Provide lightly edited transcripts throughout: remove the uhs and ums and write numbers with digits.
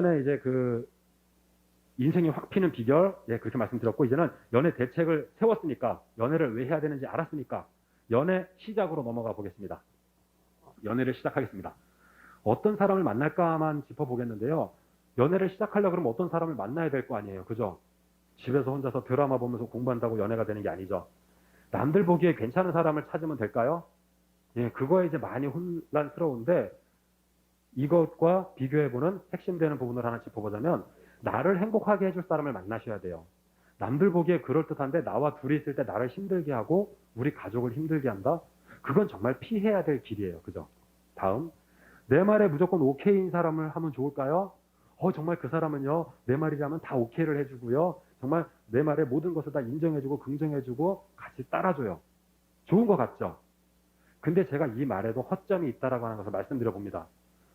전에 이제 그 인생이 확 피는 비결, 예, 그렇게 말씀드렸고, 이제는 연애 대책을 세웠으니까, 연애를 왜 해야 되는지 알았으니까, 연애 시작으로 넘어가 보겠습니다. 연애를 시작하겠습니다. 어떤 사람을 만날까만 짚어보겠는데요. 연애를 시작하려고 그러면 어떤 사람을 만나야 될 거 아니에요. 그죠? 집에서 혼자서 드라마 보면서 공부한다고 연애가 되는 게 아니죠. 남들 보기에 괜찮은 사람을 찾으면 될까요? 예, 그거에 이제 많이 혼란스러운데, 이것과 비교해보는 핵심되는 부분을 하나 짚어보자면, 나를 행복하게 해줄 사람을 만나셔야 돼요. 남들 보기에 그럴듯한데 나와 둘이 있을 때 나를 힘들게 하고 우리 가족을 힘들게 한다? 그건 정말 피해야 될 길이에요. 그죠? 다음, 내 말에 무조건 오케이인 사람을 하면 좋을까요? 정말 그 사람은요, 내 말이라면 다 오케이를 해주고요. 정말 내 말에 모든 것을 다 인정해주고 긍정해주고 같이 따라줘요. 좋은 것 같죠? 근데 제가 이 말에도 허점이 있다라고 하는 것을 말씀드려 봅니다.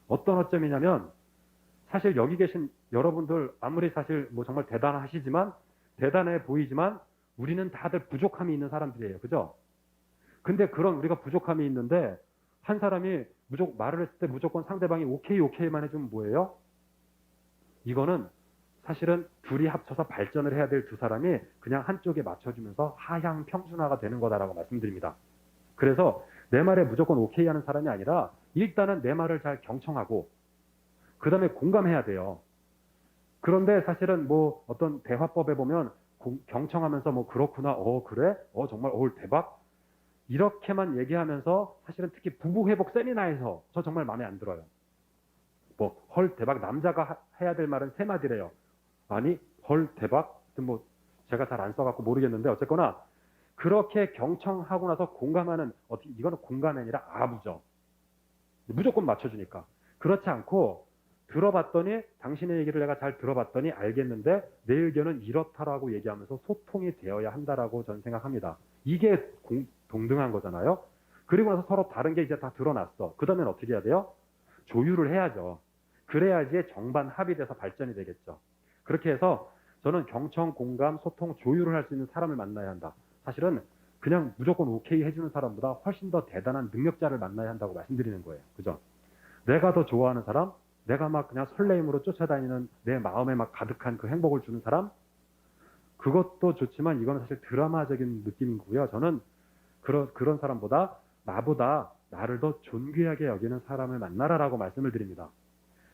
어떤 허점이냐면, 사실 여기 계신 여러분들 아무리 사실 뭐 정말 대단하시지만, 대단해 보이지만 우리는 다들 부족함이 있는 사람들이에요. 그죠? 근데 그런 우리가 부족함이 있는데 한 사람이 말을 했을 때 무조건 상대방이 오케이 오케이만 해주면 뭐예요? 이거는 사실은 둘이 합쳐서 발전을 해야 될 두 사람이 그냥 한쪽에 맞춰주면서 하향 평준화가 되는 거다라고 말씀드립니다. 그래서 내 말에 무조건 오케이 하는 사람이 아니라 일단은 내 말을 잘 경청하고 그 다음에 공감해야 돼요. 그런데 사실은 뭐 어떤 대화법에 보면 경청하면서 뭐 그렇구나, 그래? 정말, 대박? 이렇게만 얘기하면서 사실은 특히 부부 회복 세미나에서 저 정말 마음에 안 들어요. 뭐, 헐, 대박, 남자가 해야 될 말은 세 마디래요. 아니, 헐, 대박? 뭐, 제가 잘 안 써갖고 모르겠는데, 어쨌거나, 그렇게 경청하고 나서 공감하는, 이거는 공감이 아니라 아부죠. 무조건 맞춰주니까. 그렇지 않고, 들어봤더니, 당신의 얘기를 내가 잘 들어봤더니 알겠는데, 내 의견은 이렇다라고 얘기하면서 소통이 되어야 한다라고 저는 생각합니다. 이게 동등한 거잖아요. 그리고 나서 서로 다른 게 이제 다 드러났어. 그 다음엔 어떻게 해야 돼요? 조율을 해야죠. 그래야지 정반 합의돼서 발전이 되겠죠. 그렇게 해서 저는 경청, 공감, 소통, 조율을 할 수 있는 사람을 만나야 한다. 사실은 그냥 무조건 오케이 해주는 사람보다 훨씬 더 대단한 능력자를 만나야 한다고 말씀드리는 거예요. 그죠? 내가 더 좋아하는 사람, 내가 막 그냥 설레임으로 쫓아다니는 내 마음에 막 가득한 그 행복을 주는 사람, 그것도 좋지만 이건 사실 드라마적인 느낌이고요. 저는 그런 사람보다 나보다 나를 더 존귀하게 여기는 사람을 만나라라고 말씀을 드립니다.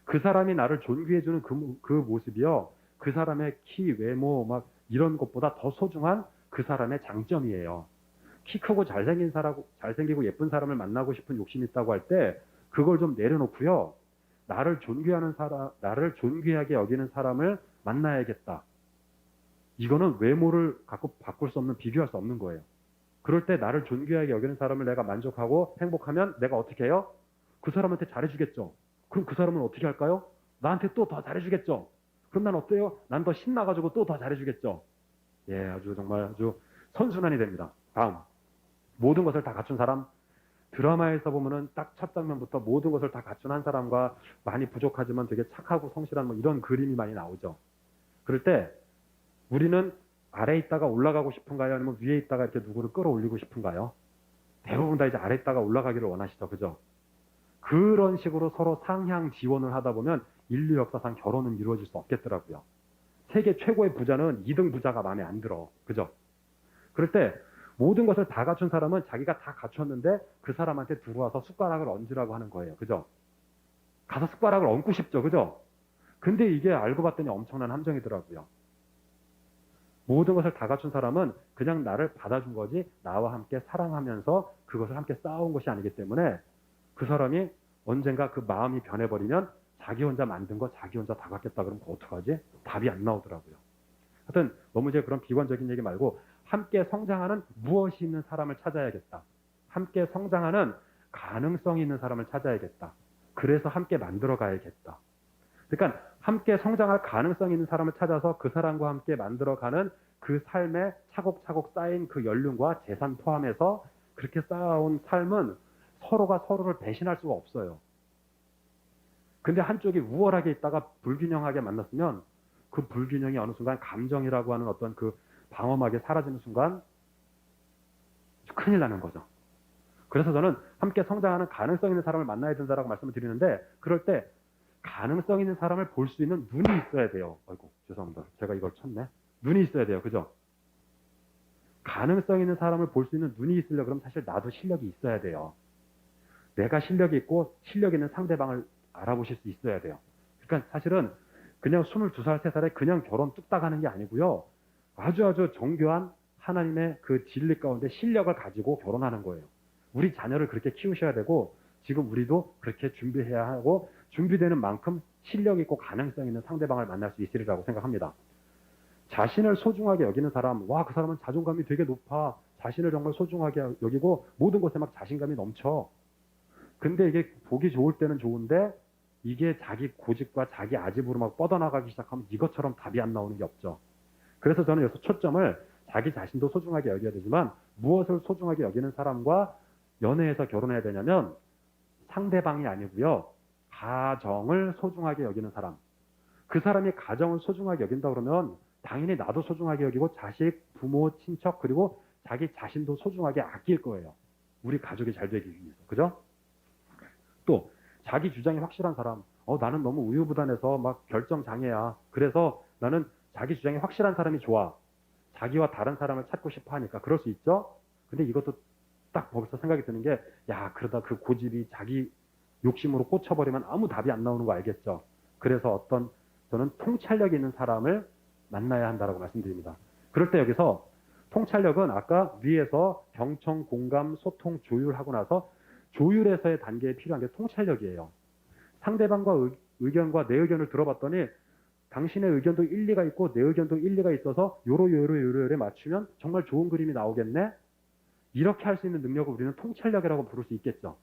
그 사람이 나를 존귀해주는 그 모습이요. 그 사람의 키, 외모, 막 이런 것보다 더 소중한 그 사람의 장점이에요. 키 크고 잘생기고 예쁜 사람을 만나고 싶은 욕심이 있다고 할 때 그걸 좀 내려놓고요. 나를 존귀하게 여기는 사람을 만나야겠다. 이거는 외모를 갖고 바꿀 수 없는, 비교할 수 없는 거예요. 그럴 때 나를 존귀하게 여기는 사람을 내가 만족하고 행복하면 내가 어떻게 해요? 그 사람한테 잘해주겠죠. 그럼 그 사람은 어떻게 할까요? 나한테 또 더 잘해주겠죠. 그럼 난 어때요? 난 더 신나가지고 또 더 잘해주겠죠. 예, 아주 정말 아주 선순환이 됩니다. 다음, 모든 것을 다 갖춘 사람. 드라마에서 보면은 딱 첫 장면부터 모든 것을 다 갖춘 한 사람과 많이 부족하지만 되게 착하고 성실한 뭐 이런 그림이 많이 나오죠. 그럴 때 우리는 아래에 있다가 올라가고 싶은가요? 아니면 위에 있다가 이렇게 누구를 끌어올리고 싶은가요? 대부분 다 이제 아래 있다가 올라가기를 원하시죠. 그죠? 그런 식으로 서로 상향 지원을 하다 보면 인류 역사상 결혼은 이루어질 수 없겠더라고요. 세계 최고의 부자는 2등 부자가 마음에 안 들어. 그죠? 그럴 때 모든 것을 다 갖춘 사람은 자기가 다 갖췄는데 그 사람한테 들어와서 숟가락을 얹으라고 하는 거예요. 그죠? 가서 숟가락을 얹고 싶죠. 그죠? 근데 이게 알고 봤더니 엄청난 함정이더라고요. 모든 것을 다 갖춘 사람은 그냥 나를 받아준 거지 나와 함께 사랑하면서 그것을 함께 쌓아온 것이 아니기 때문에 그 사람이 언젠가 그 마음이 변해버리면 자기 혼자 만든 거 자기 혼자 다 갖겠다 그러면 어떡하지? 답이 안 나오더라고요. 하여튼 너무 이제 그런 비관적인 얘기 말고 함께 성장하는 무엇이 있는 사람을 찾아야겠다. 함께 성장하는 가능성이 있는 사람을 찾아야겠다. 그래서 함께 만들어 가야겠다. 그러니까 함께 성장할 가능성이 있는 사람을 찾아서 그 사람과 함께 만들어가는 그 삶에 차곡차곡 쌓인 그 연륜과 재산 포함해서 그렇게 쌓아온 삶은 서로가 서로를 배신할 수가 없어요. 근데 한쪽이 우월하게 있다가 불균형하게 만났으면 그 불균형이 어느 순간 감정이라고 하는 어떤 그 방어막이 사라지는 순간 큰일 나는 거죠. 그래서 저는 함께 성장하는 가능성 있는 사람을 만나야 된다고 말씀을 드리는데 그럴 때 가능성 있는 사람을 볼 수 있는 눈이 있어야 돼요. 아이고, 죄송합니다. 제가 이걸 쳤네. 눈이 있어야 돼요. 그죠? 가능성 있는 사람을 볼 수 있는 눈이 있으려고 그러면 사실 나도 실력이 있어야 돼요. 내가 실력이 있고 실력 있는 상대방을 알아보실 수 있어야 돼요. 그러니까 사실은 그냥 22살, 3살에 그냥 결혼 뚝딱 하는 게 아니고요. 아주 정교한 하나님의 그 진리 가운데 실력을 가지고 결혼하는 거예요. 우리 자녀를 그렇게 키우셔야 되고 지금 우리도 그렇게 준비해야 하고 준비되는 만큼 실력 있고 가능성 있는 상대방을 만날 수 있으리라고 생각합니다. 자신을 소중하게 여기는 사람, 와, 그 사람은 자존감이 되게 높아. 자신을 정말 소중하게 여기고 모든 것에 막 자신감이 넘쳐. 근데 이게 보기 좋을 때는 좋은데 이게 자기 고집과 자기 아집으로 막 뻗어나가기 시작하면 이것처럼 답이 안 나오는 게 없죠. 그래서 저는 여기서 초점을 자기 자신도 소중하게 여겨야 되지만 무엇을 소중하게 여기는 사람과 연애해서 결혼해야 되냐면 상대방이 아니고요. 가정을 소중하게 여기는 사람. 그 사람이 가정을 소중하게 여긴다 그러면 당연히 나도 소중하게 여기고 자식, 부모, 친척 그리고 자기 자신도 소중하게 아낄 거예요. 우리 가족이 잘 되기 위해서. 그죠? 또 자기 주장이 확실한 사람. 나는 너무 우유부단해서 막 결정 장애야. 그래서 나는 자기 주장이 확실한 사람이 좋아. 자기와 다른 사람을 찾고 싶어 하니까. 그럴 수 있죠? 근데 이것도 딱 벌써 생각이 드는 게, 야, 그러다 그 고집이 자기 욕심으로 꽂혀버리면 아무 답이 안 나오는 거 알겠죠? 그래서 저는 통찰력 있는 사람을 만나야 한다라고 말씀드립니다. 그럴 때 여기서 통찰력은 아까 위에서 경청, 공감, 소통, 조율하고 나서 조율에서의 단계에 필요한 게 통찰력이에요. 상대방과 의견과 내 의견을 들어봤더니 당신의 의견도 일리가 있고 내 의견도 일리가 있어서 요로요로에 맞추면 정말 좋은 그림이 나오겠네? 이렇게 할 수 있는 능력을 우리는 통찰력이라고 부를 수 있겠죠.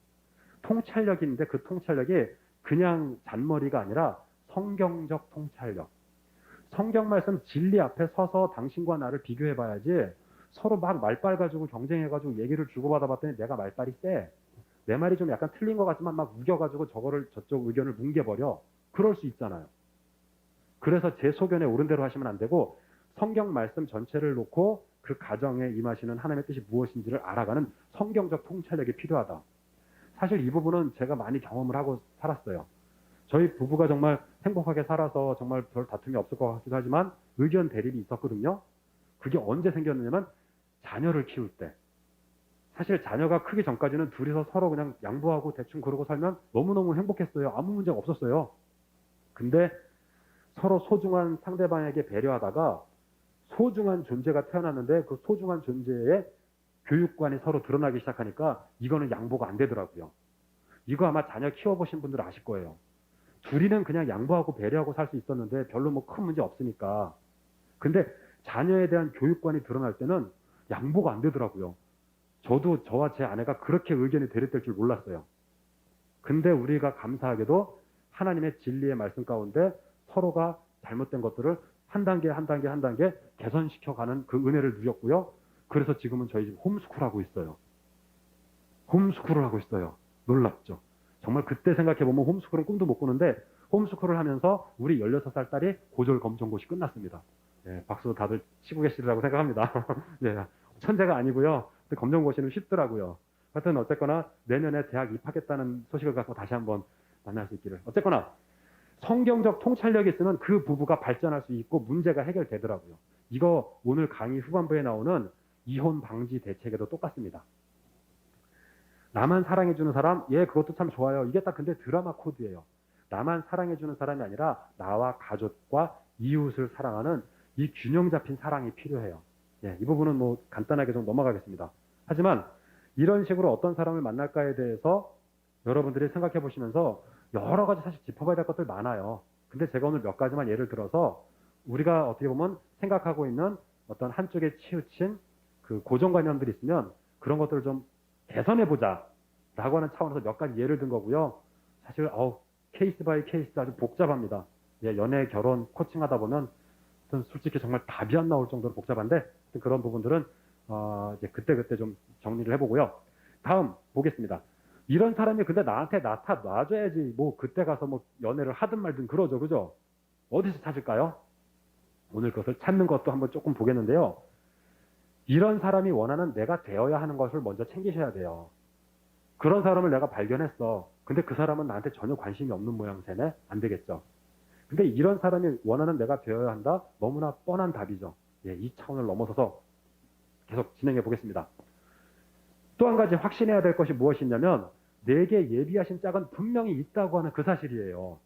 통찰력인데 그 통찰력이 그냥 잔머리가 아니라 성경적 통찰력. 성경 말씀 진리 앞에 서서 당신과 나를 비교해 봐야지 서로 막 말빨 가지고 경쟁해가지고 얘기를 주고받아 봤더니 내가 말빨이 세. 내 말이 좀 약간 틀린 것 같지만 막 우겨가지고 저쪽 의견을 뭉개버려. 그럴 수 있잖아요. 그래서 제 소견에 옳은 대로 하시면 안 되고 성경 말씀 전체를 놓고 그 가정에 임하시는 하나님의 뜻이 무엇인지를 알아가는 성경적 통찰력이 필요하다. 사실 이 부분은 제가 많이 경험을 하고 살았어요. 저희 부부가 정말 행복하게 살아서 정말 별 다툼이 없을 것 같기도 하지만 의견 대립이 있었거든요. 그게 언제 생겼느냐면 자녀를 키울 때. 사실 자녀가 크기 전까지는 둘이서 서로 그냥 양보하고 대충 그러고 살면 너무너무 행복했어요. 아무 문제가 없었어요. 근데 서로 소중한 상대방에게 배려하다가 소중한 존재가 태어났는데 그 소중한 존재의 교육관이 서로 드러나기 시작하니까 이거는 양보가 안 되더라고요. 이거 아마 자녀 키워보신 분들 아실 거예요. 둘이는 그냥 양보하고 배려하고 살 수 있었는데 별로 뭐 큰 문제 없으니까. 근데 자녀에 대한 교육관이 드러날 때는 양보가 안 되더라고요. 저도 저와 제 아내가 그렇게 의견이 대립될 줄 몰랐어요. 근데 우리가 감사하게도 하나님의 진리의 말씀 가운데 서로가 잘못된 것들을 한 단계 개선시켜가는 그 은혜를 누렸고요. 그래서 지금은 저희 집 홈스쿨하고 있어요. 홈스쿨을 하고 있어요. 놀랍죠? 정말 그때 생각해보면 홈스쿨은 꿈도 못 꾸는데 홈스쿨을 하면서 우리 16살 딸이 고졸 검정고시 끝났습니다. 예, 박수 다들 치고 계시리라고 생각합니다. 예, 천재가 아니고요. 검정고시는 쉽더라고요. 하여튼 어쨌거나 내년에 대학 입학했다는 소식을 갖고 다시 한번 만날 수 있기를. 어쨌거나 성경적 통찰력이 있으면 그 부부가 발전할 수 있고 문제가 해결되더라고요. 이거 오늘 강의 후반부에 나오는 이혼 방지 대책에도 똑같습니다. 나만 사랑해주는 사람, 예, 그것도 참 좋아요. 이게 딱 근데 드라마 코드예요. 나만 사랑해주는 사람이 아니라 나와 가족과 이웃을 사랑하는 이 균형 잡힌 사랑이 필요해요. 예, 이 부분은 뭐 간단하게 좀 넘어가겠습니다. 하지만 이런 식으로 어떤 사람을 만날까에 대해서 여러분들이 생각해 보시면서 여러 가지 사실 짚어봐야 될 것들 많아요. 근데 제가 오늘 몇 가지만 예를 들어서 우리가 어떻게 보면 생각하고 있는 어떤 한쪽에 치우친 그 고정관념들이 있으면 그런 것들을 좀 개선해보자 라고 하는 차원에서 몇 가지 예를 든 거고요. 사실 케이스 바이 케이스 아주 복잡합니다. 예, 연애, 결혼, 코칭하다 보면 솔직히 정말 답이 안 나올 정도로 복잡한데 그런 부분들은 이제 그때그때 좀 정리를 해보고요. 다음 보겠습니다. 이런 사람이 근데 나한테 나타놔줘야지 뭐 그때 가서 뭐 연애를 하든 말든 그러죠. 그죠? 어디서 찾을까요? 오늘 그것을 찾는 것도 한번 조금 보겠는데요. 이런 사람이 원하는 내가 되어야 하는 것을 먼저 챙기셔야 돼요. 그런 사람을 내가 발견했어. 근데 그 사람은 나한테 전혀 관심이 없는 모양새네? 안 되겠죠. 근데 이런 사람이 원하는 내가 되어야 한다? 너무나 뻔한 답이죠. 예, 이 차원을 넘어서서 계속 진행해 보겠습니다. 또 한 가지 확신해야 될 것이 무엇이냐면 내게 예비하신 짝은 분명히 있다고 하는 그 사실이에요.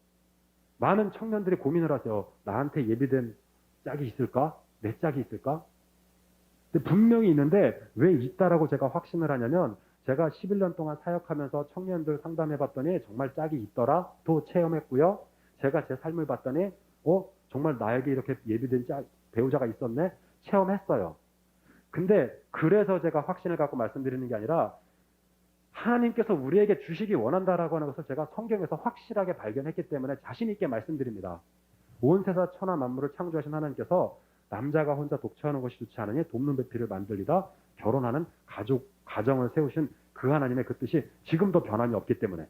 많은 청년들이 고민을 하세요. 나한테 예비된 짝이 있을까? 내 짝이 있을까? 근데 분명히 있는데 왜 있다라고 제가 확신을 하냐면 제가 11년 동안 사역하면서 청년들 상담해 봤더니 정말 짝이 있더라. 또 체험했고요. 제가 제 삶을 봤더니 정말 나에게 이렇게 예비된 배우자가 있었네. 체험했어요. 근데 그래서 제가 확신을 갖고 말씀드리는 게 아니라 하나님께서 우리에게 주시기 원한다라고 하는 것을 제가 성경에서 확실하게 발견했기 때문에 자신 있게 말씀드립니다. 온 세상 천하 만물을 창조하신 하나님께서 남자가 혼자 독처하는 것이 좋지 않으니 돕는 배필을 만들리다 결혼하는 가정을 세우신 그 하나님의 그 뜻이 지금도 변함이 없기 때문에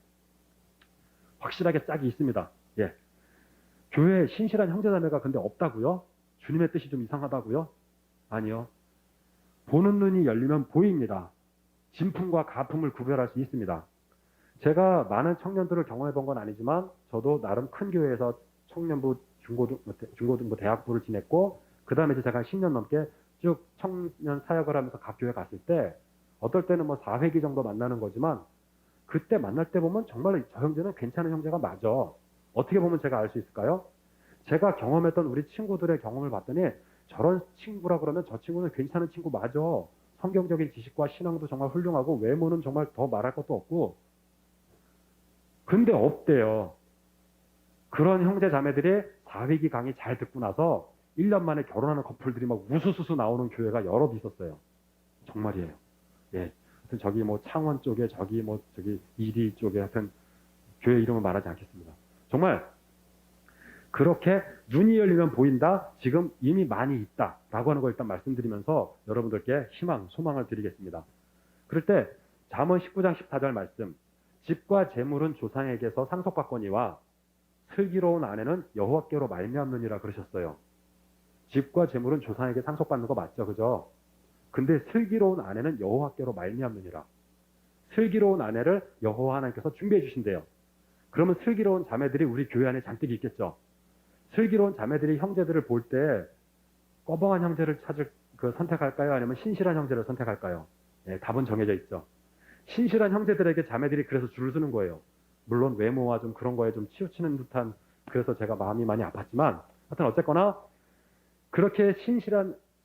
확실하게 짝이 있습니다. 예. 교회에 신실한 형제자매가 근데 없다고요? 주님의 뜻이 좀 이상하다고요? 아니요. 보는 눈이 열리면 보입니다. 진품과 가품을 구별할 수 있습니다. 제가 많은 청년들을 경험해 본 건 아니지만 저도 나름 큰 교회에서 청년부, 중고등부, 대학부를 지냈고 그 다음에 이제 제가 10년 넘게 쭉 청년 사역을 하면서 각 교회 갔을 때 어떨 때는 뭐 4회기 정도 만나는 거지만 그때 만날 때 보면 정말 저 형제는 괜찮은 형제가 맞아. 어떻게 보면 제가 알 수 있을까요? 제가 경험했던 우리 친구들의 경험을 봤더니 저런 친구라 그러면 저 친구는 괜찮은 친구 맞아. 성경적인 지식과 신앙도 정말 훌륭하고 외모는 정말 더 말할 것도 없고 근데 없대요. 그런 형제 자매들이 4회기 강의 잘 듣고 나서 1년 만에 결혼하는 커플들이 막 우수수수 나오는 교회가 여럿 있었어요. 정말이에요. 예. 하여튼 저기 뭐 창원 쪽에 저기 이리 쪽에 하여튼 교회 이름은 말하지 않겠습니다. 정말 그렇게 눈이 열리면 보인다. 지금 이미 많이 있다라고 하는 걸 일단 말씀드리면서 여러분들께 희망, 소망을 드리겠습니다. 그럴 때 잠언 19장 14절 말씀. 집과 재물은 조상에게서 상속받거니와 슬기로운 아내는 여호와께로 말미암느니라 그러셨어요. 집과 재물은 조상에게 상속받는 거 맞죠? 그죠? 근데 슬기로운 아내는 여호와께로 말미암느니라. 슬기로운 아내를 여호와 하나님께서 준비해 주신대요. 그러면 슬기로운 자매들이 우리 교회 안에 잔뜩 있겠죠. 슬기로운 자매들이 형제들을 볼 때 꺼벙한 형제를 선택할까요? 아니면 신실한 형제를 선택할까요? 예, 답은 정해져 있죠. 신실한 형제들에게 자매들이 그래서 줄을 서는 거예요. 물론 외모와 좀 그런 거에 좀 치우치는 듯한 그래서 제가 마음이 많이 아팠지만 하여튼 어쨌거나 그렇게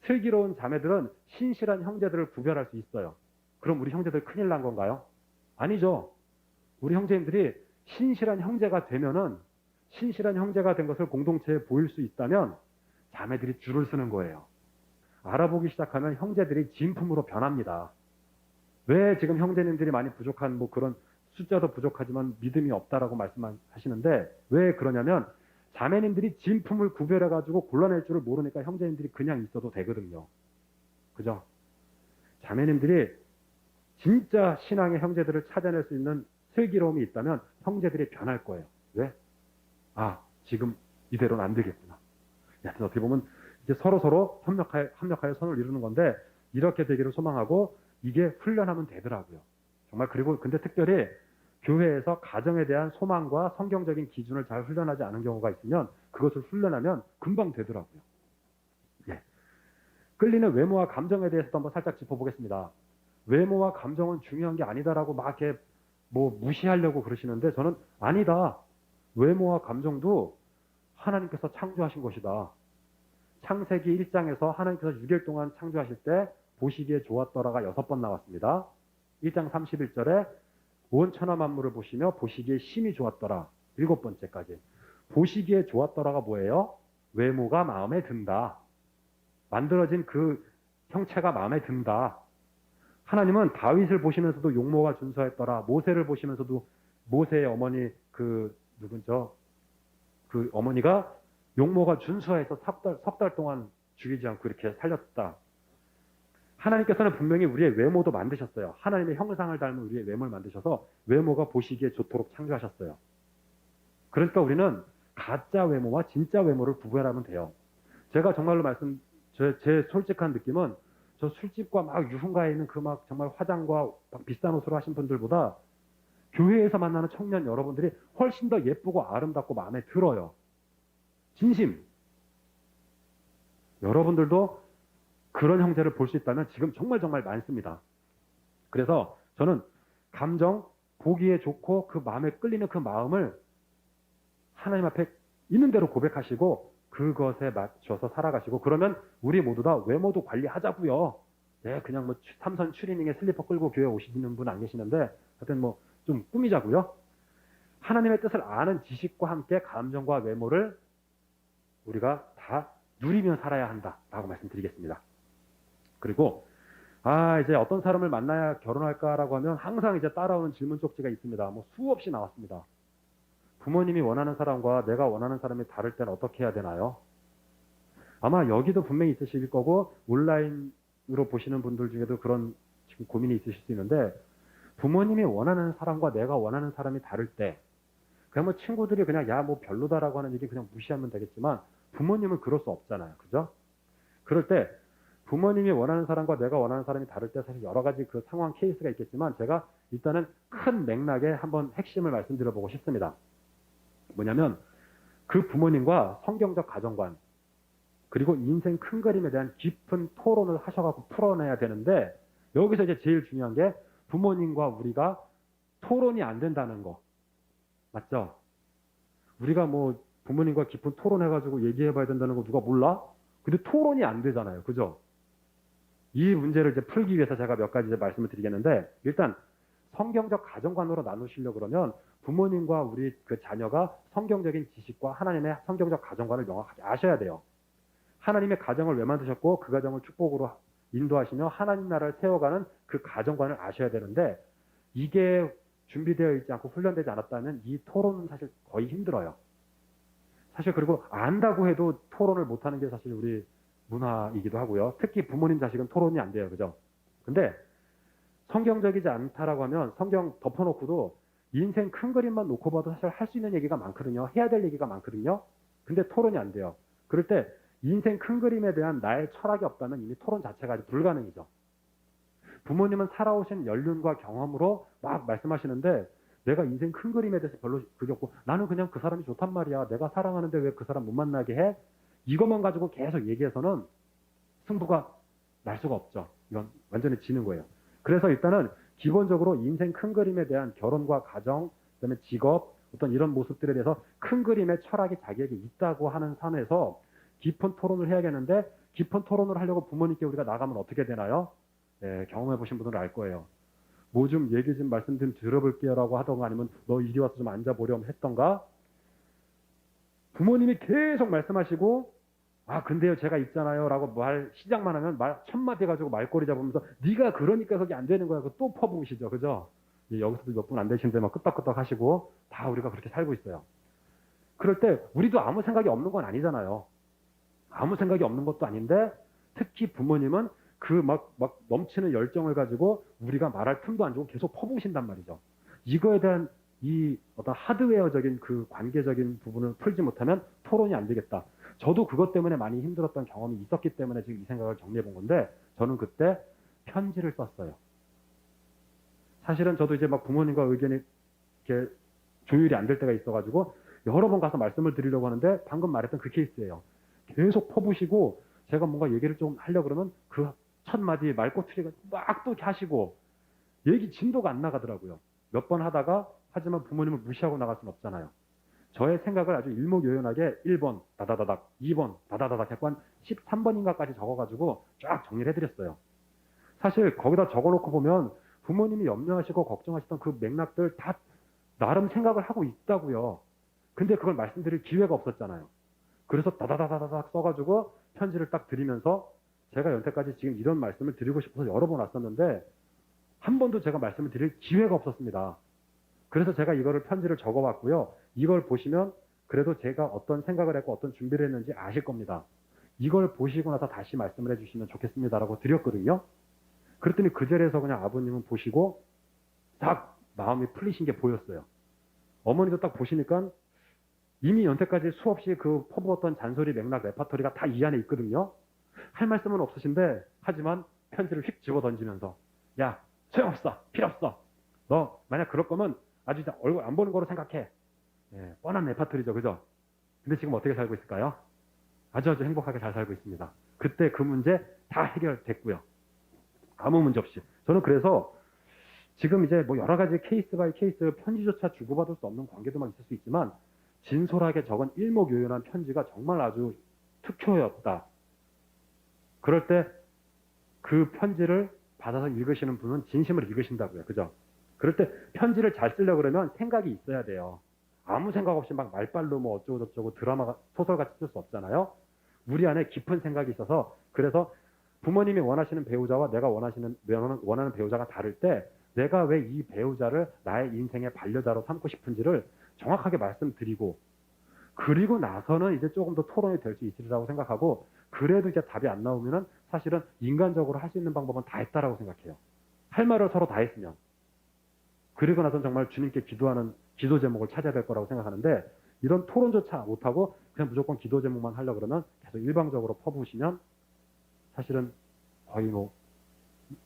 슬기로운 자매들은 신실한 형제들을 구별할 수 있어요. 그럼 우리 형제들 큰일 난 건가요? 아니죠. 우리 형제님들이 신실한 형제가 되면은 신실한 형제가 된 것을 공동체에 보일 수 있다면 자매들이 줄을 서는 거예요. 알아보기 시작하면 형제들이 진품으로 변합니다. 왜 지금 형제님들이 많이 부족한 그런 숫자도 부족하지만 믿음이 없다라고 말씀하시는데 왜 그러냐면 자매님들이 진품을 구별해가지고 골라낼 줄을 모르니까 형제님들이 그냥 있어도 되거든요. 그죠? 자매님들이 진짜 신앙의 형제들을 찾아낼 수 있는 슬기로움이 있다면 형제들이 변할 거예요. 왜? 지금 이대로는 안 되겠구나. 하여튼 어떻게 보면 이제 서로 협력하여 선을 이루는 건데 이렇게 되기를 소망하고 이게 훈련하면 되더라고요. 정말 그리고 근데 특별히 교회에서 가정에 대한 소망과 성경적인 기준을 잘 훈련하지 않은 경우가 있으면 그것을 훈련하면 금방 되더라고요. 예. 끌리는 외모와 감정에 대해서도 한번 살짝 짚어보겠습니다. 외모와 감정은 중요한 게 아니다라고 막 이렇게 무시하려고 그러시는데 저는 아니다. 외모와 감정도 하나님께서 창조하신 것이다. 창세기 1장에서 하나님께서 6일 동안 창조하실 때 보시기에 좋았더라가 6번 나왔습니다. 1장 31절에 온 천하 만물을 보시며 보시기에 심히 좋았더라. 7번째까지. 보시기에 좋았더라가 뭐예요? 외모가 마음에 든다. 만들어진 그 형체가 마음에 든다. 하나님은 다윗을 보시면서도 용모가 준수했더라. 모세를 보시면서도 모세의 어머니 그 어머니가 용모가 준수해서 석 달 동안 죽이지 않고 이렇게 살렸다. 하나님께서는 분명히 우리의 외모도 만드셨어요. 하나님의 형상을 닮은 우리의 외모를 만드셔서 외모가 보시기에 좋도록 창조하셨어요. 그러니까 우리는 가짜 외모와 진짜 외모를 구별하면 돼요. 제가 정말로 제 솔직한 느낌은 저 술집과 막 유흥가에 있는 정말 화장과 막 비싼 옷을 하신 분들보다 교회에서 만나는 청년 여러분들이 훨씬 더 예쁘고 아름답고 마음에 들어요. 진심. 여러분들도 그런 형제를 볼 수 있다면 지금 정말 정말 많습니다. 그래서 저는 감정, 보기에 좋고 그 마음에 끌리는 그 마음을 하나님 앞에 있는 대로 고백하시고 그것에 맞춰서 살아가시고, 그러면 우리 모두 다 외모도 관리하자고요. 네, 그냥 뭐 삼선 추리닝에 슬리퍼 끌고 교회 오시는 분 안 계시는데 하여튼 뭐 좀 꾸미자고요. 하나님의 뜻을 아는 지식과 함께 감정과 외모를 우리가 다 누리며 살아야 한다라고 말씀드리겠습니다. 그리고 이제 어떤 사람을 만나야 결혼할까라고 하면 항상 이제 따라오는 질문 쪽지가 있습니다. 뭐 수없이 나왔습니다. 부모님이 원하는 사람과 내가 원하는 사람이 다를 때는 어떻게 해야 되나요? 아마 여기도 분명히 있으실 거고 온라인으로 보시는 분들 중에도 그런 지금 고민이 있으실 수 있는데, 부모님이 원하는 사람과 내가 원하는 사람이 다를 때 그냥 뭐 친구들이 그냥 야 뭐 별로다라고 하는 얘기 그냥 무시하면 되겠지만 부모님은 그럴 수 없잖아요. 그죠? 그럴 때 부모님이 원하는 사람과 내가 원하는 사람이 다를 때 사실 여러 가지 그 상황 케이스가 있겠지만 제가 일단은 큰 맥락에 한번 핵심을 말씀드려보고 싶습니다. 뭐냐면 그 부모님과 성경적 가정관 그리고 인생 큰 그림에 대한 깊은 토론을 하셔가지고 풀어내야 되는데, 여기서 이제 제일 중요한 게 부모님과 우리가 토론이 안 된다는 거 맞죠? 우리가 뭐 부모님과 깊은 토론해가지고 얘기해봐야 된다는 거 누가 몰라? 근데 토론이 안 되잖아요. 그죠? 이 문제를 이제 풀기 위해서 제가 몇 가지 이제 말씀을 드리겠는데, 일단 성경적 가정관으로 나누시려고 그러면 부모님과 우리 그 자녀가 성경적인 지식과 하나님의 성경적 가정관을 명확하게 아셔야 돼요. 하나님의 가정을 왜 만드셨고 그 가정을 축복으로 인도하시며 하나님 나라를 세워가는 그 가정관을 아셔야 되는데, 이게 준비되어 있지 않고 훈련되지 않았다면 이 토론은 사실 거의 힘들어요. 사실 그리고 안다고 해도 토론을 못하는 게 사실 우리 문화이기도 하고요. 특히 부모님 자식은 토론이 안 돼요. 그죠? 근데 성경적이지 않다라고 하면 성경 덮어놓고도 인생 큰 그림만 놓고 봐도 사실 할 수 있는 얘기가 많거든요. 해야 될 얘기가 많거든요. 근데 토론이 안 돼요. 그럴 때 인생 큰 그림에 대한 나의 철학이 없다면 이미 토론 자체가 아주 불가능이죠. 부모님은 살아오신 연륜과 경험으로 막 말씀하시는데 내가 인생 큰 그림에 대해서 별로 그게 없고 나는 그냥 그 사람이 좋단 말이야. 내가 사랑하는데 왜 그 사람 못 만나게 해? 이것만 가지고 계속 얘기해서는 승부가 날 수가 없죠. 이건 완전히 지는 거예요. 그래서 일단은 기본적으로 인생 큰 그림에 대한 결혼과 가정, 그다음에 직업, 어떤 이런 모습들에 대해서 큰 그림의 철학이 자기에게 있다고 하는 선에서 깊은 토론을 해야겠는데, 깊은 토론을 하려고 부모님께 우리가 나가면 어떻게 되나요? 네, 경험해 보신 분들은 알 거예요. 뭐 좀 얘기 좀 말씀 좀 들어볼게요라고 하던가 아니면 너 이리 와서 좀 앉아보렴 했던가, 부모님이 계속 말씀하시고 근데요 제가 있잖아요 라고 말 시작만 하면 말 첫마디 가지고 말꼬리 잡으면서 네가 그러니까 그게 안 되는 거야 또 퍼부으시죠. 그죠? 여기서도 몇 분 안 되시는데 막 끄떡끄떡 하시고 다 우리가 그렇게 살고 있어요. 그럴 때 우리도 아무 생각이 없는 건 아니잖아요. 아무 생각이 없는 것도 아닌데 특히 부모님은 그 막 넘치는 열정을 가지고 우리가 말할 틈도 안 주고 계속 퍼부으신단 말이죠. 이거에 대한 이 어떤 하드웨어적인 그 관계적인 부분을 풀지 못하면 토론이 안 되겠다. 저도 그것 때문에 많이 힘들었던 경험이 있었기 때문에 지금 이 생각을 정리해 본 건데, 저는 그때 편지를 썼어요. 사실은 저도 이제 막 부모님과 의견이 이렇게 조율이 안 될 때가 있어가지고 여러 번 가서 말씀을 드리려고 하는데 방금 말했던 그 케이스예요. 계속 퍼부시고 제가 뭔가 얘기를 좀 하려고 그러면 그 첫 마디 말꼬투리가 막 또 하시고 얘기 진도가 안 나가더라고요. 몇 번 하다가 하지만 부모님을 무시하고 나갈 수는 없잖아요. 저의 생각을 아주 일목요연하게 1번 다다다닥 2번 다다다닥 해서 한 13번인가까지 적어가지고 쫙 정리를 해드렸어요. 사실 거기다 적어놓고 보면 부모님이 염려하시고 걱정하시던 그 맥락들 다 나름 생각을 하고 있다고요. 근데 그걸 말씀드릴 기회가 없었잖아요. 그래서 다다다다닥 써가지고 편지를 딱 드리면서 제가 여태까지 지금 이런 말씀을 드리고 싶어서 여러 번 왔었는데 한 번도 제가 말씀을 드릴 기회가 없었습니다. 그래서 제가 이거를 편지를 적어왔고요. 이걸 보시면 그래도 제가 어떤 생각을 했고 어떤 준비를 했는지 아실 겁니다. 이걸 보시고 나서 다시 말씀을 해주시면 좋겠습니다라고 드렸거든요. 그랬더니 그 자리에서 그냥 아버님은 보시고 딱 마음이 풀리신 게 보였어요. 어머니도 딱 보시니까 이미 연태까지 수없이 그 퍼부었던 잔소리 맥락 레파토리가 다 이 안에 있거든요. 할 말씀은 없으신데 하지만 편지를 휙 집어 던지면서 야 소용없어 필요 없어 너 만약 그럴 거면 아주 얼굴 안 보는 거로 생각해. 예, 뻔한 레파토리죠, 그죠? 근데 지금 어떻게 살고 있을까요? 아주 행복하게 잘 살고 있습니다. 그때 그 문제 다 해결됐고요. 아무 문제 없이. 저는 그래서 지금 이제 뭐 여러 가지 케이스 바이 케이스 편지조차 주고받을 수 없는 관계도 막 있을 수 있지만 진솔하게 적은 일목요연한 편지가 정말 아주 특효였다. 그럴 때 그 편지를 받아서 읽으시는 분은 진심을 읽으신다고요. 그죠? 그럴 때 편지를 잘 쓰려고 그러면 생각이 있어야 돼요. 아무 생각 없이 막 말빨로 뭐 어쩌고 저쩌고 드라마, 소설같이 쓸 수 없잖아요. 우리 안에 깊은 생각이 있어서 그래서 부모님이 원하시는 배우자와 내가 원하는 배우자가 다를 때 내가 왜 이 배우자를 나의 인생의 반려자로 삼고 싶은지를 정확하게 말씀드리고 그리고 나서는 이제 조금 더 토론이 될 수 있으리라고 생각하고 그래도 이제 답이 안 나오면은 사실은 인간적으로 할 수 있는 방법은 다 했다라고 생각해요. 할 말을 서로 다 했으면. 그리고 나서는 정말 주님께 기도하는 기도 제목을 찾아야 될 거라고 생각하는데 이런 토론조차 못하고 그냥 무조건 기도 제목만 하려고 그러면 계속 일방적으로 퍼부으시면 사실은 거의 뭐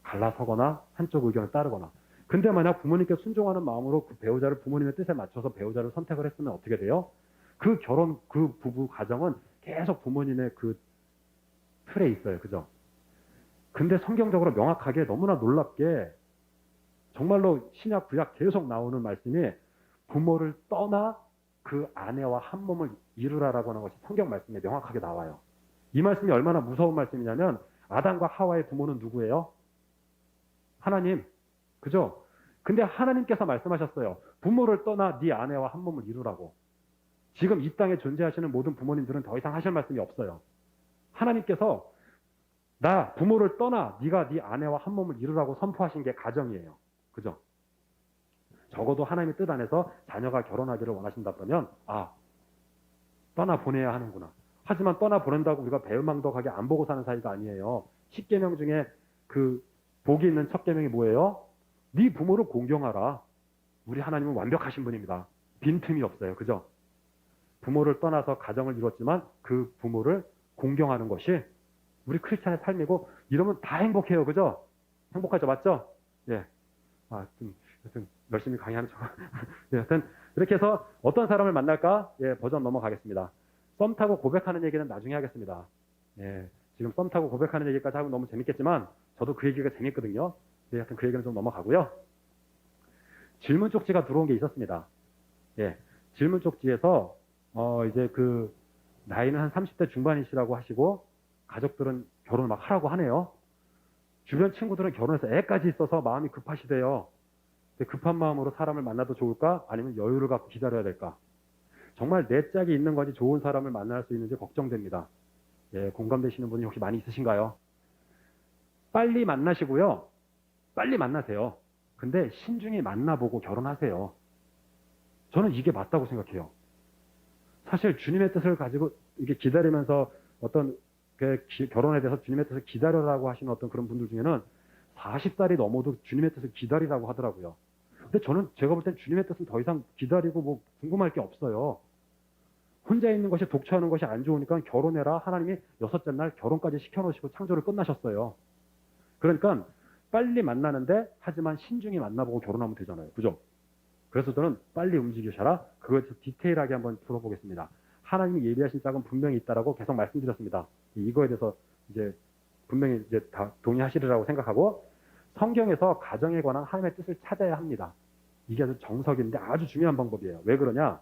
갈라서거나 한쪽 의견을 따르거나 근데 만약 부모님께 순종하는 마음으로 그 배우자를 부모님의 뜻에 맞춰서 배우자를 선택을 했으면 어떻게 돼요? 그 결혼, 그 부부 가정은 계속 부모님의 그 틀에 있어요. 그죠? 근데 성경적으로 명확하게 너무나 놀랍게 정말로 신약 구약 계속 나오는 말씀이 부모를 떠나 그 아내와 한 몸을 이루라라고 하는 것이 성경 말씀에 명확하게 나와요. 이 말씀이 얼마나 무서운 말씀이냐면 아담과 하와의 부모는 누구예요? 하나님. 그죠? 근데 하나님께서 말씀하셨어요. 부모를 떠나 네 아내와 한 몸을 이루라고. 지금 이 땅에 존재하시는 모든 부모님들은 더 이상 하실 말씀이 없어요. 하나님께서 나 부모를 떠나 네가 네 아내와 한 몸을 이루라고 선포하신 게 가정이에요. 그죠? 적어도 하나님의 뜻 안에서 자녀가 결혼하기를 원하신다면 떠나 보내야 하는구나. 하지만 떠나 보낸다고 우리가 배은망덕하게 안 보고 사는 사이가 아니에요. 10계명 중에 그 복이 있는 첫 계명이 뭐예요? 네 부모를 공경하라. 우리 하나님은 완벽하신 분입니다. 빈틈이 없어요. 그죠? 부모를 떠나서 가정을 이뤘지만 그 부모를 공경하는 것이 우리 크리스찬의 삶이고 이러면 다 행복해요. 그죠? 행복하죠. 맞죠? 예. 하여튼 열심히 강의하는 척. 예, 하여튼 이렇게 해서 어떤 사람을 만날까? 예, 버전 넘어가겠습니다. 썸 타고 고백하는 얘기는 나중에 하겠습니다. 예, 지금 썸 타고 고백하는 얘기까지 하면 너무 재밌겠지만 저도 그 얘기가 재밌거든요. 예, 하여튼 그 얘기는 좀 넘어가고요. 질문 쪽지가 들어온 게 있었습니다. 예, 질문 쪽지에서 이제 그 나이는 한 30대 중반이시라고 하시고 가족들은 결혼을 막 하라고 하네요. 주변 친구들은 결혼해서 애까지 있어서 마음이 급하시대요. 급한 마음으로 사람을 만나도 좋을까? 아니면 여유를 갖고 기다려야 될까? 정말 내 짝이 있는 건지 좋은 사람을 만날 수 있는지 걱정됩니다. 예, 공감되시는 분이 혹시 많이 있으신가요? 빨리 만나시고요. 빨리 만나세요. 근데 신중히 만나보고 결혼하세요. 저는 이게 맞다고 생각해요. 사실 주님의 뜻을 가지고 이게 기다리면서 어떤 결혼에 대해서 주님의 뜻을 기다려라고 하시는 어떤 그런 분들 중에는 40살이 넘어도 주님의 뜻을 기다리라고 하더라고요. 근데 저는 제가 볼 땐 주님의 뜻은 더 이상 기다리고 뭐 궁금할 게 없어요. 혼자 있는 것이 독처하는 것이 안 좋으니까 결혼해라. 하나님이 6째 날 결혼까지 시켜놓으시고 창조를 끝나셨어요. 그러니까 빨리 만나는데 하지만 신중히 만나보고 결혼하면 되잖아요. 그죠? 그래서 저는 빨리 움직이셔라. 그거에 대해서 디테일하게 한번 풀어보겠습니다. 하나님이 예비하신 짝은 분명히 있다라고 계속 말씀드렸습니다. 이거에 대해서 이제 분명히 이제 다 동의하시리라고 생각하고 성경에서 가정에 관한 하나님의 뜻을 찾아야 합니다. 이게 아주 정석인데 아주 중요한 방법이에요. 왜 그러냐?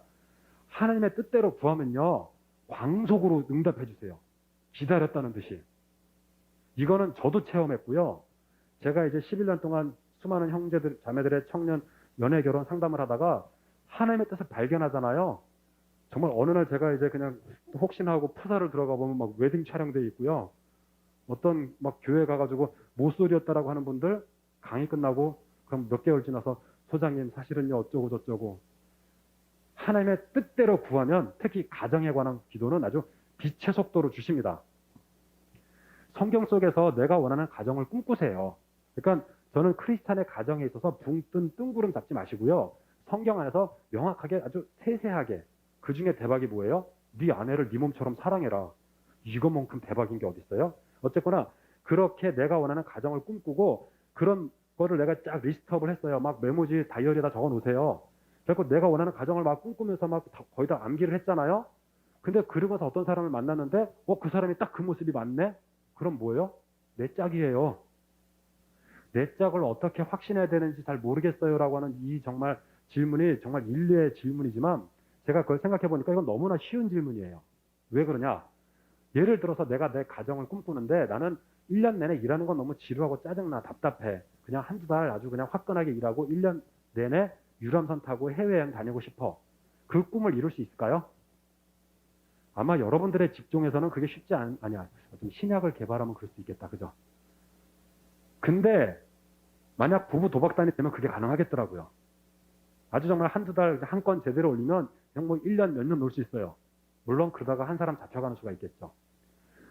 하나님의 뜻대로 구하면요. 광속으로 응답해 주세요. 기다렸다는 듯이. 이거는 저도 체험했고요. 제가 이제 11년 동안 수많은 형제들, 자매들의 청년 연애 결혼 상담을 하다가 하나님의 뜻을 발견하잖아요. 정말 어느 날 제가 이제 그냥 혹시나 하고 푸사를 들어가 보면 막 웨딩 촬영돼 있고요. 어떤 막 교회 가가지고 모쏠이었다라고 하는 분들 강의 끝나고 그럼 몇 개월 지나서 소장님 사실은요 어쩌고 저쩌고 하나님의 뜻대로 구하면 특히 가정에 관한 기도는 아주 빛의 속도로 주십니다. 성경 속에서 내가 원하는 가정을 꿈꾸세요. 그러니까 저는 크리스찬의 가정에 있어서 붕 뜬 뜬구름 잡지 마시고요. 성경 안에서 명확하게 아주 세세하게 그 중에 대박이 뭐예요? 네 아내를 네 몸처럼 사랑해라. 이것만큼 대박인 게 어디 있어요? 어쨌거나 그렇게 내가 원하는 가정을 꿈꾸고 그런 거를 내가 쫙 리스트업을 했어요. 막 메모지 다이어리에다 적어 놓으세요. 그래서 내가 원하는 가정을 막 꿈꾸면서 막 거의 다 암기를 했잖아요. 근데 그러고서 어떤 사람을 만났는데 그 사람이 딱 그 모습이 맞네? 그럼 뭐예요? 내 짝이에요. 내 짝을 어떻게 확신해야 되는지 잘 모르겠어요라고 하는 이 정말 질문이 정말 인류의 질문이지만 제가 그걸 생각해 보니까 이건 너무나 쉬운 질문이에요. 왜 그러냐? 예를 들어서 내가 내 가정을 꿈꾸는데 나는 1년 내내 일하는 건 너무 지루하고 짜증나, 답답해. 그냥 한두 달 아주 그냥 화끈하게 일하고 1년 내내 유람선 타고 해외여행 다니고 싶어. 그 꿈을 이룰 수 있을까요? 아마 여러분들의 직종에서는 그게 쉽지 않냐. 좀 신약을 개발하면 그럴 수 있겠다. 그죠? 근데 만약 부부 도박단이 되면 그게 가능하겠더라고요. 아주 정말 한두 달 한 건 제대로 올리면 그냥 뭐 1년 몇 년 놀 수 있어요. 물론 그러다가 한 사람 잡혀가는 수가 있겠죠.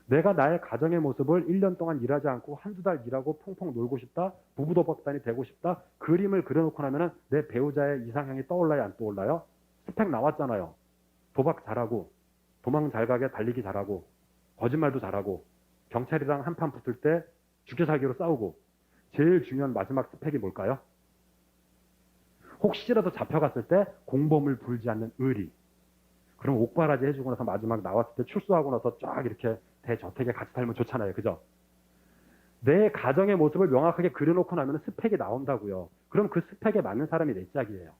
내가 나의 가정의 모습을 1년 동안 일하지 않고 한두 달 일하고 퐁퐁 놀고 싶다. 부부 도박단이 되고 싶다. 그림을 그려놓고 나면은 내 배우자의 이상형이 떠올라요, 안 떠올라요? 스펙 나왔잖아요. 도박 잘하고, 도망 잘 가게 달리기 잘하고, 거짓말도 잘하고, 경찰이랑 한판 붙을 때 죽여 살기로 싸우고, 제일 중요한 마지막 스펙이 뭘까요? 혹시라도 잡혀갔을 때 공범을 불지 않는 의리. 그럼 옥바라지 해주고 나서 마지막 나왔을 때 출소하고 나서 쫙 이렇게 대저택에 같이 살면 좋잖아요. 그죠? 내 가정의 모습을 명확하게 그려놓고 나면 스펙이 나온다고요. 그럼 그 스펙에 맞는 사람이 내 짝이에요.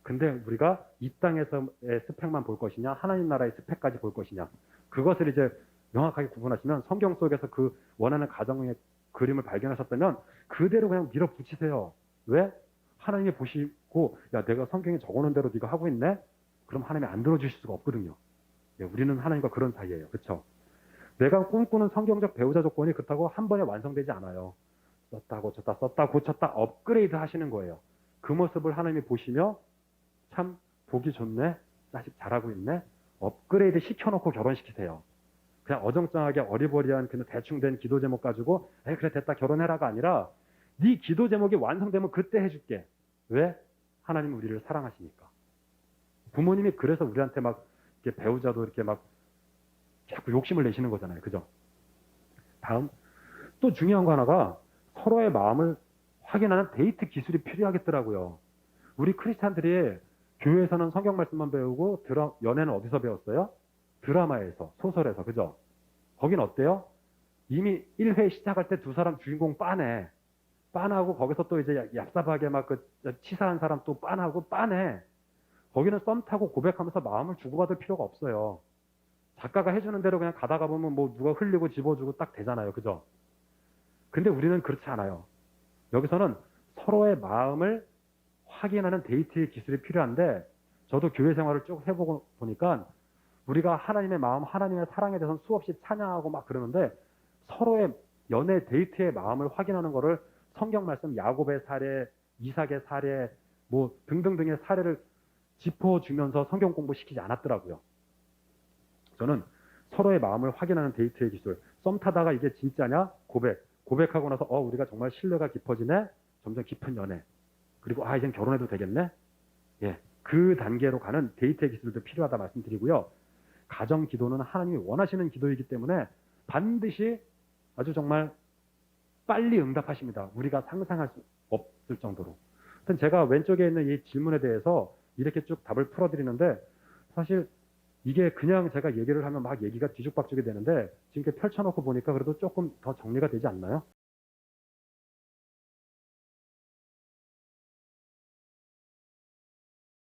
근데 우리가 이 땅에서의 스펙만 볼 것이냐, 하나님 나라의 스펙까지 볼 것이냐. 그것을 이제 명확하게 구분하시면 성경 속에서 그 원하는 가정의 그림을 발견하셨다면 그대로 그냥 밀어붙이세요. 왜? 하나님이 보시고 야 내가 성경에 적어놓은 대로 네가 하고 있네? 그럼 하나님이 안 들어주실 수가 없거든요. 예, 우리는 하나님과 그런 사이예요. 그렇죠? 내가 꿈꾸는 성경적 배우자 조건이 그렇다고 한 번에 완성되지 않아요. 썼다 고쳤다 썼다 고쳤다 업그레이드 하시는 거예요. 그 모습을 하나님이 보시며 참 보기 좋네. 자식 잘하고 있네. 업그레이드 시켜놓고 결혼시키세요. 그냥 어정쩡하게 어리버리한 그냥 대충 된 기도 제목 가지고 그래 됐다 결혼해라가 아니라 네 기도 제목이 완성되면 그때 해줄게. 왜? 하나님은 우리를 사랑하시니까. 부모님이 그래서 우리한테 막 이렇게 배우자도 이렇게 막 자꾸 욕심을 내시는 거잖아요. 그죠? 다음 또 중요한 거 하나가 서로의 마음을 확인하는 데이트 기술이 필요하겠더라고요. 우리 크리스찬들이 교회에서는 성경 말씀만 배우고 연애는 어디서 배웠어요? 드라마에서, 소설에서, 그죠? 거긴 어때요? 이미 1회 시작할 때 두 사람 주인공 빤해. 빤하고 거기서 또 이제 얍삽하게 막 그 치사한 사람 또 빤하고 빤해. 거기는 썸 타고 고백하면서 마음을 주고받을 필요가 없어요. 작가가 해주는 대로 그냥 가다가 보면 뭐 누가 흘리고 집어주고 딱 되잖아요. 그죠? 근데 우리는 그렇지 않아요. 여기서는 서로의 마음을 확인하는 데이트의 기술이 필요한데 저도 교회 생활을 쭉 해보고 보니까 우리가 하나님의 마음, 하나님의 사랑에 대해서는 수없이 찬양하고 막 그러는데 서로의 연애 데이트의 마음을 확인하는 거를 성경 말씀 야곱의 사례, 이삭의 사례 뭐 등등등의 사례를 짚어주면서 성경 공부시키지 않았더라고요. 저는 서로의 마음을 확인하는 데이트의 기술. 썸 타다가 이게 진짜냐? 고백하고 나서 우리가 정말 신뢰가 깊어지네? 점점 깊은 연애. 그리고 이젠 결혼해도 되겠네? 예, 그 단계로 가는 데이트의 기술도 필요하다 말씀드리고요. 가정 기도는 하나님이 원하시는 기도이기 때문에 반드시 아주 정말 빨리 응답하십니다. 우리가 상상할 수 없을 정도로. 하여튼 제가 왼쪽에 있는 이 질문에 대해서 이렇게 쭉 답을 풀어드리는데 사실 이게 그냥 제가 얘기를 하면 막 얘기가 뒤죽박죽이 되는데 지금 이렇게 펼쳐놓고 보니까 그래도 조금 더 정리가 되지 않나요?